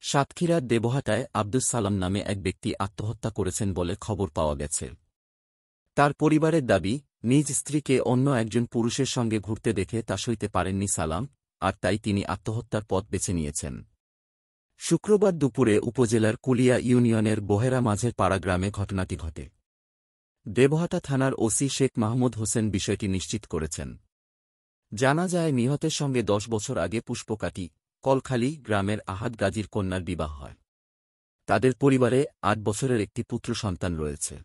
সাতক্ষীরার দেবহাটায় আব্দুস সালাম নামে এক ব্যক্তি আত্মহত্যা করেছেন বলে খবর পাওয়া গেছে। তার পরিবারের দাবি, নিজ স্ত্রীকে অন্য একজন পুরুষের সঙ্গে ঘুরতে দেখে তা সইতে পারেননি সালাম, আর তাই তিনি আত্মহত্যার পথ বেছে নিয়েছেন। শুক্রবার দুপুরে উপজেলার কুলিয়া ইউনিয়নের বোহেরা মাঝের পাড়া গ্রামে ঘটনাটি ঘটে। দেবহাটা থানার ওসি শেখ মাহমুদ হোসেন বিষয়টি নিশ্চিত করেছেন। জানা যায়, নিহতের সঙ্গে ১০ বছর আগে পুষ্পকাটি, কলখালি গ্রামের আহাদ গাজীর কন্যার বিবাহ হয়। তাদের পরিবারে ৮ বছরের একটি পুত্র সন্তান রয়েছে।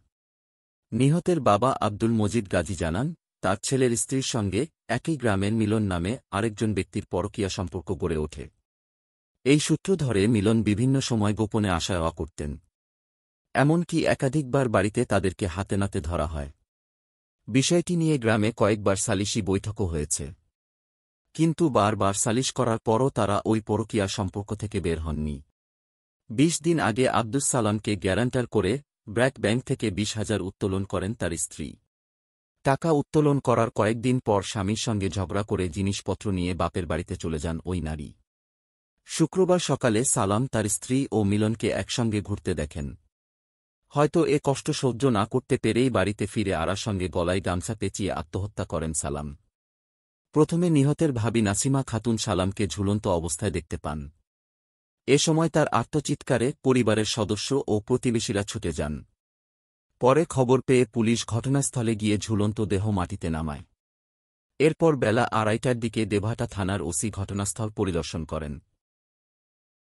নিহতের বাবা আব্দুল মজিদ গাজী জানান, তার ছেলের স্ত্রীর সঙ্গে একই গ্রামের মিলন নামে আরেকজন ব্যক্তির পরকীয়া সম্পর্ক গড়ে ওঠে। এই সূত্র ধরে মিলন বিভিন্ন সময় গোপনে আসা যাওয়া করতেন। এমনকি একাধিকবার বাড়িতে তাদেরকে হাতে নাতে ধরা হয়। বিষয়টি নিয়ে গ্রামে কয়েকবার সালিশি বৈঠকও হয়েছে, কিন্তু বারবার সালিশ করার পরও তারা ওই পরকীয়া সম্পর্ক থেকে বের হননি। ২০ দিন আগে আব্দুস সালামকে গ্যারান্টার করে ব্র্যাক ব্যাংক থেকে ২০,০০০ উত্তোলন করেন তার স্ত্রী। টাকা উত্তোলন করার কয়েকদিন পর স্বামীর সঙ্গে ঝগড়া করে জিনিসপত্র নিয়ে বাপের বাড়িতে চলে যান ওই নারী। শুক্রবার সকালে সালাম তার স্ত্রী ও মিলনকে একসঙ্গে ঘুরতে দেখেন। হয়তো এ কষ্ট সহ্য না করতে পেরেই বাড়িতে ফিরে আরার সঙ্গে গলায় গামছা পেঁচিয়ে আত্মহত্যা করেন সালাম। প্রথমে নিহতের ভাবি নাসিমা খাতুন সালামকে ঝুলন্ত অবস্থায় দেখতে পান। এ সময় তার আর্তচিৎকারে পরিবারের সদস্য ও প্রতিবেশীরা ছুটে যান। পরে খবর পেয়ে পুলিশ ঘটনাস্থলে গিয়ে ঝুলন্ত দেহ মাটিতে নামায়। এরপর বেলা ২:৩০টার দিকে দেবহাটা থানার ওসি ঘটনাস্থল পরিদর্শন করেন।